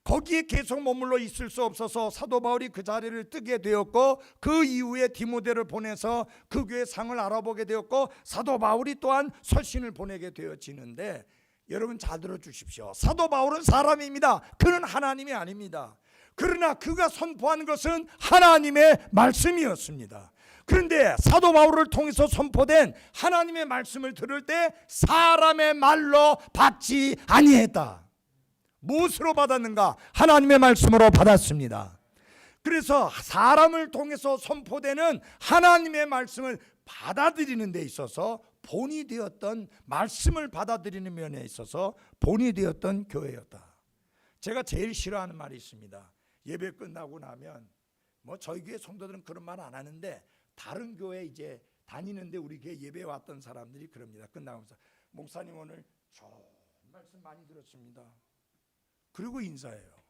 거기에 계속 머물러 있을 수 없어서 사도 바울이 그 자리를 뜨게 되었고 그 이후에 디모데를 보내서 그 교회 상을 알아보게 되었고 사도 바울이 또한 서신을 보내게 되어지는데, 여러분 잘 들어주십시오. 사도 바울은 사람입니다. 그는 하나님이 아닙니다. 그러나 그가 선포한 것은 하나님의 말씀이었습니다. 그런데 사도 바울을 통해서 선포된 하나님의 말씀을 들을 때 사람의 말로 받지 아니했다. 무엇으로 받았는가? 하나님의 말씀으로 받았습니다. 그래서 사람을 통해서 선포되는 하나님의 말씀을 받아들이는 데 있어서 본이 되었던, 말씀을 받아들이는 면에 있어서 본이 되었던 교회였다. 제가 제일 싫어하는 말이 있습니다. 예배 끝나고 나면 저희 교회 성도들은 그런 말 안 하는데 다른 교회 이제 다니는데 우리 교회 예배 왔던 사람들이 그럽니다. 끝나면서 목사님 오늘 좋은 말씀 많이 들었습니다. 그리고 인사해요.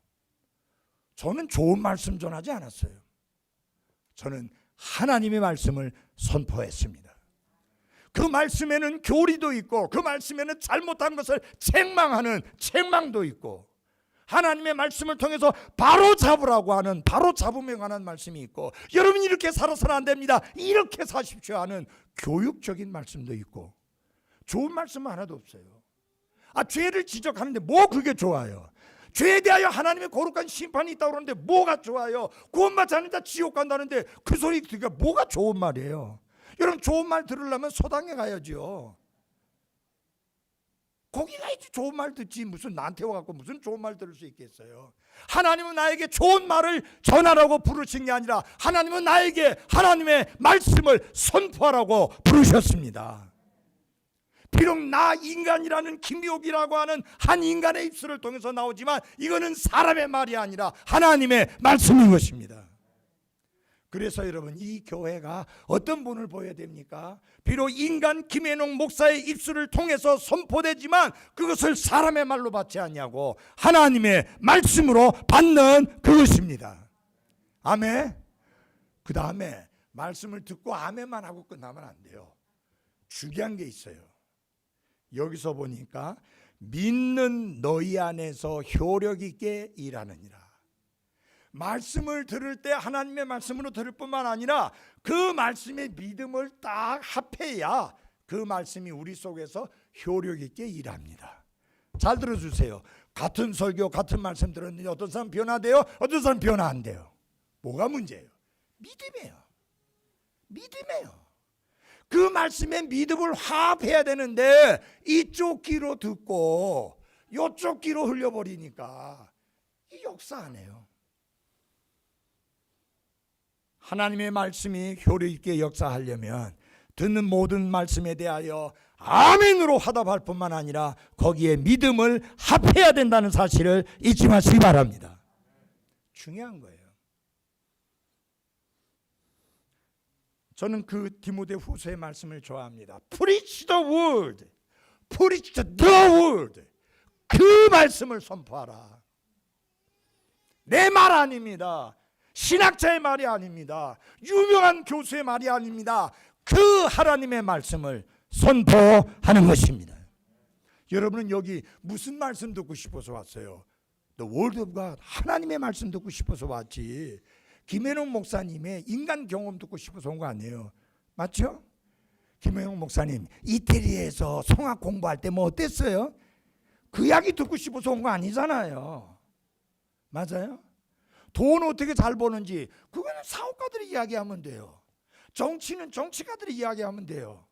저는 좋은 말씀 전하지 않았어요. 저는 하나님의 말씀을 선포했습니다. 그 말씀에는 교리도 있고 그 말씀에는 잘못한 것을 책망하는 책망도 있고 하나님의 말씀을 통해서 바로 잡으라고 하는 바로 잡음에 관한 말씀이 있고 여러분이 이렇게 살아서는 안 됩니다. 이렇게 사십시오 하는 교육적인 말씀도 있고 좋은 말씀은 하나도 없어요. 죄를 지적하는데 뭐 그게 좋아요? 죄에 대하여 하나님의 거룩한 심판이 있다고 그러는데 뭐가 좋아요? 구원받지 않는다 지옥 간다는데 그 소리 듣기가 뭐가 좋은 말이에요? 여러분 좋은 말 들으려면 소당에 가야죠. 거기 가야지 좋은 말 듣지 무슨 나한테 와갖고 무슨 좋은 말 들을 수 있겠어요? 하나님은 나에게 좋은 말을 전하라고 부르신 게 아니라 하나님은 나에게 하나님의 말씀을 선포하라고 부르셨습니다. 비록 나 인간이라는 김욕이라고 하는 한 인간의 입술을 통해서 나오지만 이거는 사람의 말이 아니라 하나님의 말씀인 것입니다. 그래서 여러분 이 교회가 어떤 분을 보여야 됩니까? 비록 인간 김혜농 목사의 입술을 통해서 선포되지만 그것을 사람의 말로 받지 않냐고 하나님의 말씀으로 받는 그것입니다. 아멘. 그 다음에 말씀을 듣고 아멘만 하고 끝나면 안 돼요. 중요한 게 있어요. 여기서 보니까 믿는 너희 안에서 효력 있게 일하느니라. 말씀을 들을 때 하나님의 말씀으로 들을 뿐만 아니라 그 말씀의 믿음을 딱 합해야 그 말씀이 우리 속에서 효력 있게 일합니다. 잘 들어주세요. 같은 설교 같은 말씀 들었는데 어떤 사람 변화돼요? 어떤 사람 변화 안 돼요. 뭐가 문제예요? 믿음이에요. 믿음이에요. 그 말씀에 믿음을 화합해야 되는데 이쪽 귀로 듣고 이쪽 귀로 흘려버리니까 이 역사 안 해요. 하나님의 말씀이 효력 있게 역사하려면 듣는 모든 말씀에 대하여 아멘으로 화답할 뿐만 아니라 거기에 믿음을 합해야 된다는 사실을 잊지 마시기 바랍니다. 중요한 거예요. 저는 그 디모데 후서의 말씀을 좋아합니다. Preach the word. Preach the word. 그 말씀을 선포하라. 내 말 아닙니다. 신학자의 말이 아닙니다. 유명한 교수의 말이 아닙니다. 그 하나님의 말씀을 선포하는 것입니다. 여러분은 여기 무슨 말씀 듣고 싶어서 왔어요? The Word of God, 하나님의 말씀 듣고 싶어서 왔지. 김현웅 목사님의 인간 경험 듣고 싶어서 온 거 아니에요. 맞죠? 김현웅 목사님 이태리에서 성악 공부할 때 뭐 어땠어요? 그 이야기 듣고 싶어서 온 거 아니잖아요. 맞아요? 돈 어떻게 잘 버는지 그거는 사업가들이 이야기하면 돼요. 정치는 정치가들이 이야기하면 돼요.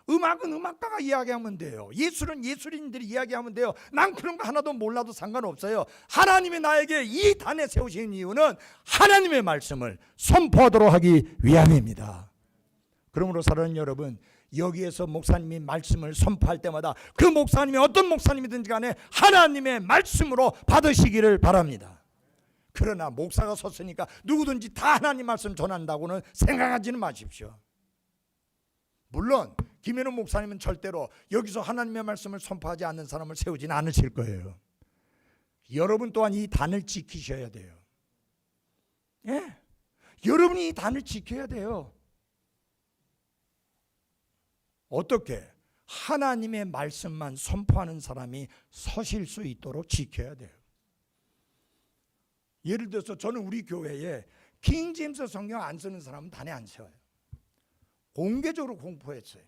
음악은 음악가가 이야기하면 돼요. 예술은 예술인들이 이야기하면 돼요. 난 그런 거 하나도 몰라도 상관없어요. 하나님이 나에게 이 단에 세우신 이유는 하나님의 말씀을 선포하도록 하기 위함입니다. 그러므로 사랑하는 여러분, 여기에서 목사님이 말씀을 선포할 때마다 그 목사님이 어떤 목사님이든지 간에 하나님의 말씀으로 받으시기를 바랍니다. 그러나 목사가 섰으니까 누구든지 다 하나님 말씀 전한다고는 생각하지는 마십시오. 물론 김현우 목사님은 절대로 여기서 하나님의 말씀을 선포하지 않는 사람을 세우지는 않으실 거예요. 여러분 또한 이 단을 지키셔야 돼요. 예, 여러분이 이 단을 지켜야 돼요. 어떻게? 하나님의 말씀만 선포하는 사람이 서실 수 있도록 지켜야 돼요. 예를 들어서 저는 우리 교회에 킹 제임스 성경 안 쓰는 사람은 단에 안 세워요. 공개적으로 공포했어요.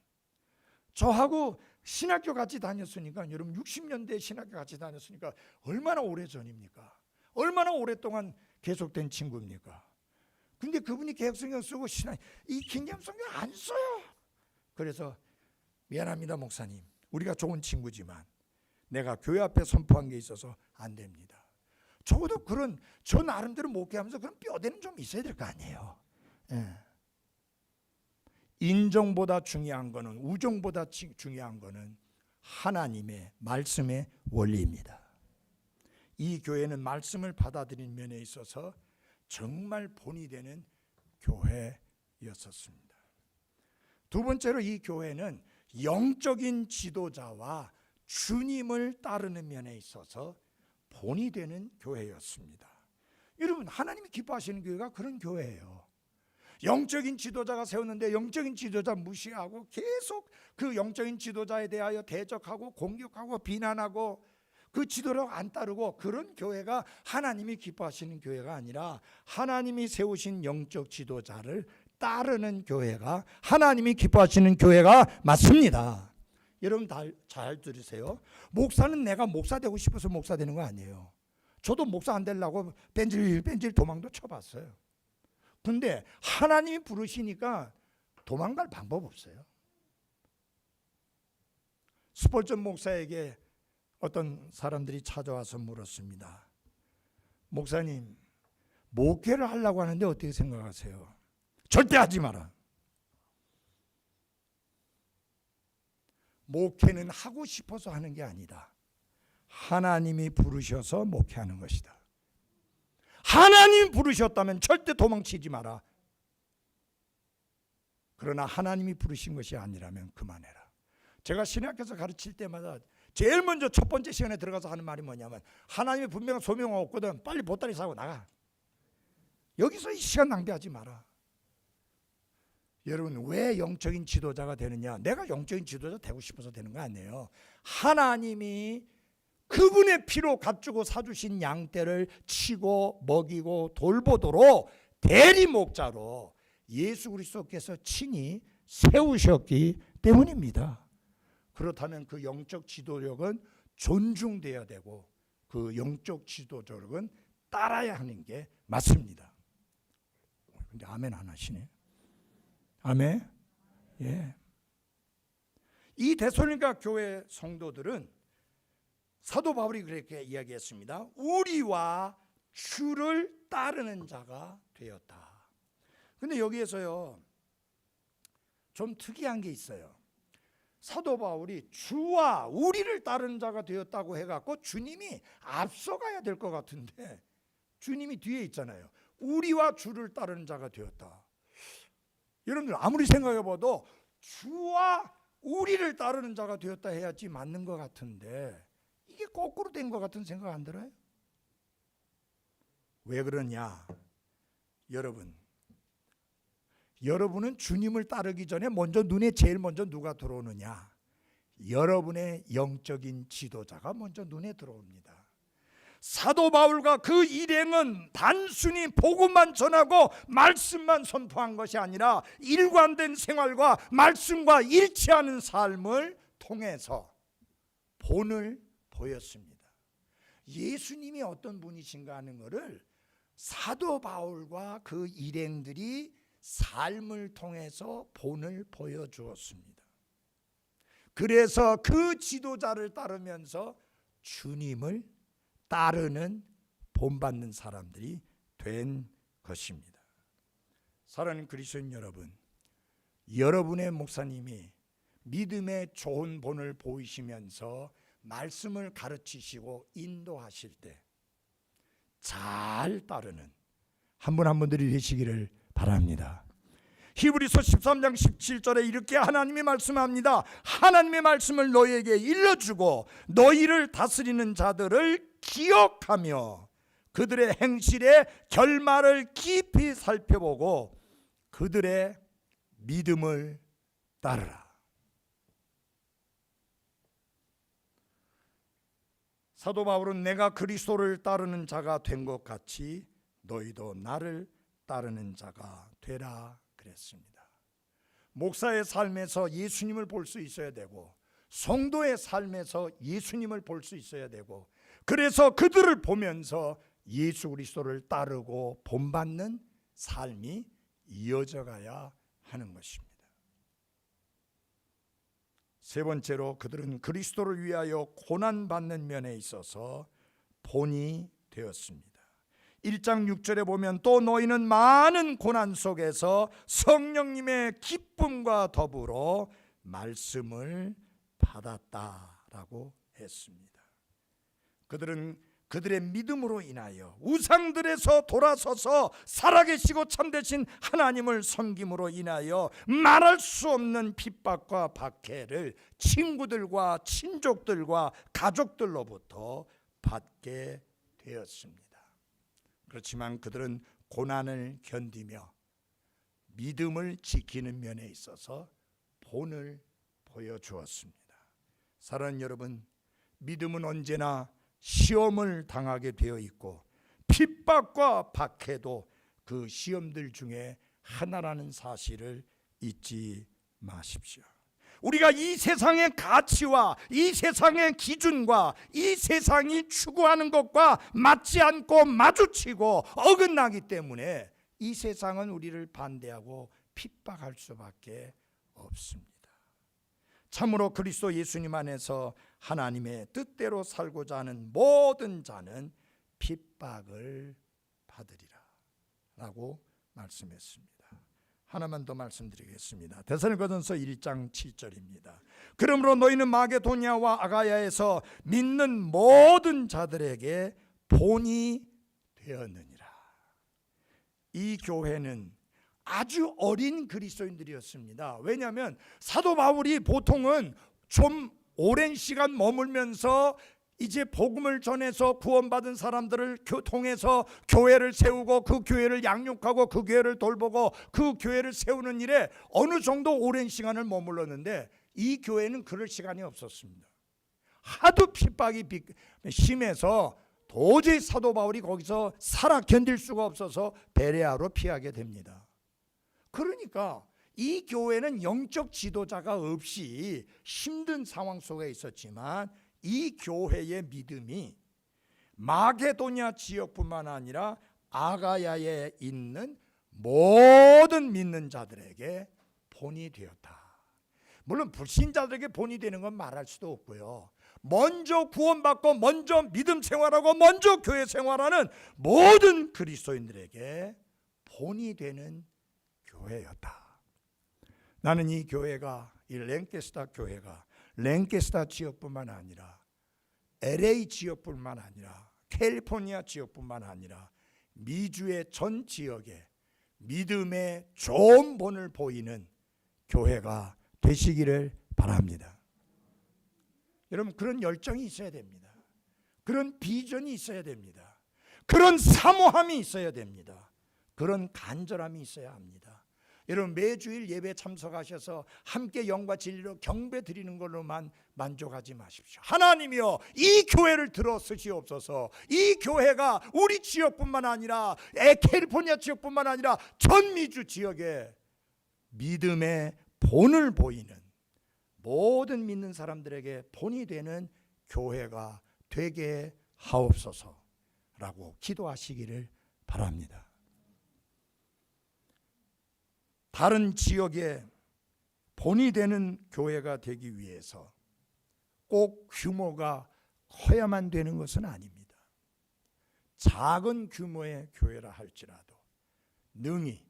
저하고 신학교 같이 다녔으니까, 여러분 60년대 신학교 같이 다녔으니까 얼마나 오래전입니까? 얼마나 오랫동안 계속된 친구입니까? 근데 그분이 개혁성경 쓰고 이 킹 제임스 성경 안 써요. 그래서 미안합니다 목사님, 우리가 좋은 친구지만 내가 교회 앞에 선포한 게 있어서 안 됩니다. 적어도 그런 저 나름대로 목회하면서 그런 뼈대는 좀 있어야 될 거 아니에요. 예. 인정보다 중요한 거는, 우정보다 중요한 거는 하나님의 말씀의 원리입니다. 이 교회는 말씀을 받아들이는 면에 있어서 정말 본이 되는 교회였었습니다. 두 번째로 이 교회는 영적인 지도자와 주님을 따르는 면에 있어서 본이 되는 교회였습니다. 여러분, 하나님이 기뻐하시는 교회가 그런 교회예요. 영적인 지도자가 세웠는데 영적인 지도자 무시하고 계속 그 영적인 지도자에 대하여 대적하고 공격하고 비난하고 그 지도를 안 따르고, 그런 교회가 하나님이 기뻐하시는 교회가 아니라 하나님이 세우신 영적 지도자를 따르는 교회가 하나님이 기뻐하시는 교회가 맞습니다. 여러분 잘 들으세요. 목사는 내가 목사 되고 싶어서 목사 되는 거 아니에요. 저도 목사 안 되려고 뺀질 도망도 쳐봤어요. 근데 하나님이 부르시니까 도망갈 방법 없어요. 스폴전 목사에게 어떤 사람들이 찾아와서 물었습니다. 목사님, 목회를 하려고 하는데 어떻게 생각하세요? 절대 하지 마라. 목회는 하고 싶어서 하는 게 아니다. 하나님이 부르셔서 목회하는 것이다. 하나님 부르셨다면 절대 도망치지 마라. 그러나 하나님이 부르신 것이 아니라면 그만해라. 제가 신학교에서 가르칠 때마다 제일 먼저 첫 번째 시간에 들어가서 하는 말이 뭐냐면, 하나님의 분명한 소명이 없거든 빨리 보따리 사고 나가. 여기서 이 시간 낭비하지 마라. 여러분, 왜 영적인 지도자가 되느냐? 내가 영적인 지도자 되고 싶어서 되는 거 아니에요. 하나님이 그분의 피로 값주고 사주신 양떼를 치고 먹이고 돌보도록 대리 목자로 예수 그리스도께서 친히 세우셨기 때문입니다. 그렇다면 그 영적 지도력은 존중돼야 되고 그 영적 지도력은 따라야 하는 게 맞습니다. 근데 아멘 안 하시네. 아멘. 예. 이 데살로니가 교회 성도들은 사도 바울이 그렇게 이야기했습니다. 우리와 주를 따르는 자가 되었다. 근데 여기에서요 좀 특이한 게 있어요. 사도 바울이 주와 우리를 따르는 자가 되었다고 해갖고 주님이 앞서가야 될 것 같은데 주님이 뒤에 있잖아요. 우리와 주를 따르는 자가 되었다. 여러분들 아무리 생각해봐도 주와 우리를 따르는 자가 되었다 해야지 맞는 것 같은데 이게 거꾸로 된 것 같은 생각 안 들어요? 왜 그러냐? 여러분은 주님을 따르기 전에 눈에 제일 먼저 누가 들어오느냐? 여러분의 영적인 지도자가 먼저 눈에 들어옵니다. 사도 바울과 그 일행은 단순히 복음만 전하고 말씀만 선포한 것이 아니라 일관된 생활과 말씀과 일치하는 삶을 통해서 본을 보였습니다. 예수님이 어떤 분이신가 하는 것을 사도 바울과 그 일행들이 삶을 통해서 본을 보여주었습니다. 그래서 그 지도자를 따르면서 주님을 따르는 본받는 사람들이 된 것입니다. 사랑하는 그리스도인 여러분, 여러분의 목사님이 믿음의 좋은 본을 보이시면서 말씀을 가르치시고 인도하실 때 잘 따르는 한 분 한 분들이 되시기를 바랍니다. 히브리서 13장 17절에 이렇게 하나님이 말씀합니다. 하나님의 말씀을 너희에게 일러주고 너희를 다스리는 자들을 기억하며 그들의 행실의 결말을 깊이 살펴보고 그들의 믿음을 따르라. 사도 바울은 내가 그리스도를 따르는 자가 된 것 같이 너희도 나를 따르는 자가 되라 그랬습니다. 목사의 삶에서 예수님을 볼 수 있어야 되고 성도의 삶에서 예수님을 볼 수 있어야 되고 그래서 그들을 보면서 예수 그리스도를 따르고 본받는 삶이 이어져 가야 하는 것입니다. 세 번째로 그들은 그리스도를 위하여 고난받는 면에 있어서 본이 되었습니다. 1장 6절에 보면 또 너희는 많은 고난 속에서 성령님의 기쁨과 더불어 말씀을 받았다라고 했습니다. 그들은 그들의 믿음으로 인하여 우상들에서 돌아서서 살아계시고 참되신 하나님을 섬김으로 인하여 말할 수 없는 핍박과 박해를 친구들과 친족들과 가족들로부터 받게 되었습니다. 그렇지만 그들은 고난을 견디며 믿음을 지키는 면에 있어서 본을 보여주었습니다. 사랑하는 여러분, 믿음은 언제나 시험을 당하게 되어 있고 핍박과 박해도 그 시험들 중에 하나라는 사실을 잊지 마십시오. 우리가 이 세상의 가치와 이 세상의 기준과 이 세상이 추구하는 것과 맞지 않고 마주치고 어긋나기 때문에 이 세상은 우리를 반대하고 핍박할 수밖에 없습니다. 참으로 그리스도 예수님 안에서 하나님의 뜻대로 살고자 하는 모든 자는 핍박을 받으리라 라고 말씀했습니다. 하나만 더 말씀드리겠습니다. 데살로니가전서 1장 7절입니다. 그러므로 너희는 마게도냐와 아가야에서 믿는 모든 자들에게 본이 되었느니라. 이 교회는 아주 어린 그리스도인들이었습니다. 왜냐하면 사도 바울이 보통은 좀 오랜 시간 머물면서 이제 복음을 전해서 구원받은 사람들을 통해서 교회를 세우고 그 교회를 양육하고 그 교회를 돌보고 그 교회를 세우는 일에 어느 정도 오랜 시간을 머물렀는데 이 교회는 그럴 시간이 없었습니다. 하도 핍박이 심해서 도저히 사도 바울이 거기서 살아 견딜 수가 없어서 베레아로 피하게 됩니다. 그러니까 이 교회는 영적 지도자가 없이 힘든 상황 속에 있었지만 이 교회의 믿음이 마게도냐 지역뿐만 아니라 아가야에 있는 모든 믿는 자들에게 본이 되었다. 물론 불신자들에게 본이 되는 건 말할 수도 없고요. 먼저 구원받고 먼저 믿음 생활하고 먼저 교회 생활하는 모든 그리스도인들에게 본이 되는 교회였다. 나는 이 교회가, 이 랭캐스터 교회가 랭캐스터 지역뿐만 아니라 LA 지역뿐만 아니라 캘리포니아 지역뿐만 아니라 미주의 전 지역에 믿음의 좋은 본을 보이는 교회가 되시기를 바랍니다. 여러분, 그런 열정이 있어야 됩니다. 그런 비전이 있어야 됩니다. 그런 사모함이 있어야 됩니다. 그런 간절함이 있어야 합니다. 여러분, 매주일 예배 참석하셔서 함께 영과 진리로 경배 드리는 걸로만 만족하지 마십시오. 하나님이여, 이 교회를 들어 쓰시옵소서. 이 교회가 우리 지역뿐만 아니라 캘리포니아 지역뿐만 아니라 전 미주 지역에 믿음의 본을 보이는 모든 믿는 사람들에게 본이 되는 교회가 되게 하옵소서라고 기도하시기를 바랍니다. 다른 지역에 본이 되는 교회가 되기 위해서 꼭 규모가 커야만 되는 것은 아닙니다. 작은 규모의 교회라 할지라도 능히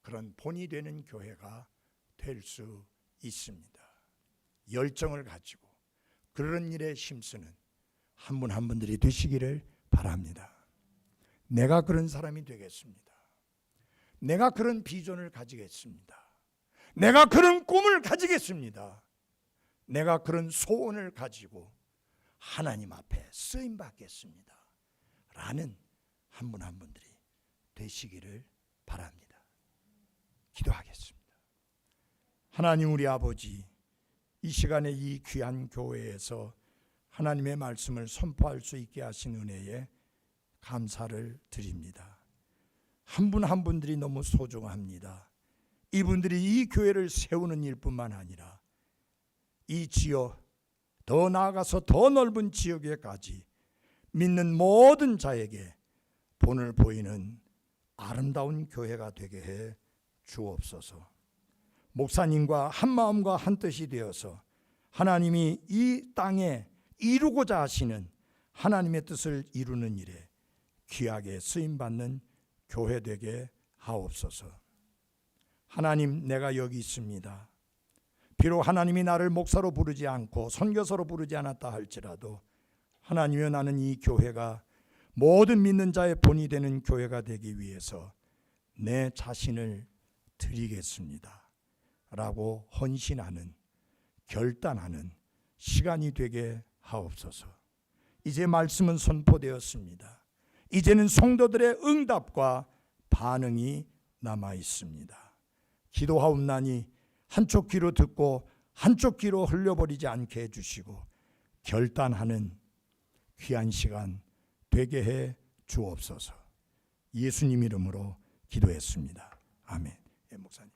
그런 본이 되는 교회가 될 수 있습니다. 열정을 가지고 그런 일에 힘쓰는 한 분 한 분들이 되시기를 바랍니다. 내가 그런 사람이 되겠습니다. 내가 그런 비전을 가지겠습니다. 내가 그런 꿈을 가지겠습니다. 내가 그런 소원을 가지고 하나님 앞에 쓰임 받겠습니다. 라는 한 분 한 분들이 되시기를 바랍니다. 기도하겠습니다. 하나님 우리 아버지, 이 시간에 이 귀한 교회에서 하나님의 말씀을 선포할 수 있게 하신 은혜에 감사를 드립니다. 한 분 한 분들이 너무 소중합니다. 이분들이 이 교회를 세우는 일뿐만 아니라 이 지역, 더 나아가서 더 넓은 지역에까지 믿는 모든 자에게 본을 보이는 아름다운 교회가 되게 해 주옵소서. 목사님과 한 마음과 한 뜻이 되어서 하나님이 이 땅에 이루고자 하시는 하나님의 뜻을 이루는 일에 귀하게 쓰임받는 교회 되게 하옵소서. 하나님, 내가 여기 있습니다. 비록 하나님이 나를 목사로 부르지 않고 선교사로 부르지 않았다 할지라도 하나님이여, 나는 이 교회가 모든 믿는 자의 본이 되는 교회가 되기 위해서 내 자신을 드리겠습니다 라고 헌신하는, 결단하는 시간이 되게 하옵소서. 이제 말씀은 선포되었습니다. 이제는 성도들의 응답과 반응이 남아 있습니다. 기도하옵나니 한쪽 귀로 듣고 한쪽 귀로 흘려버리지 않게 해주시고 결단하는 귀한 시간 되게 해 주옵소서. 예수님 이름으로 기도했습니다. 아멘. 예, 목사님.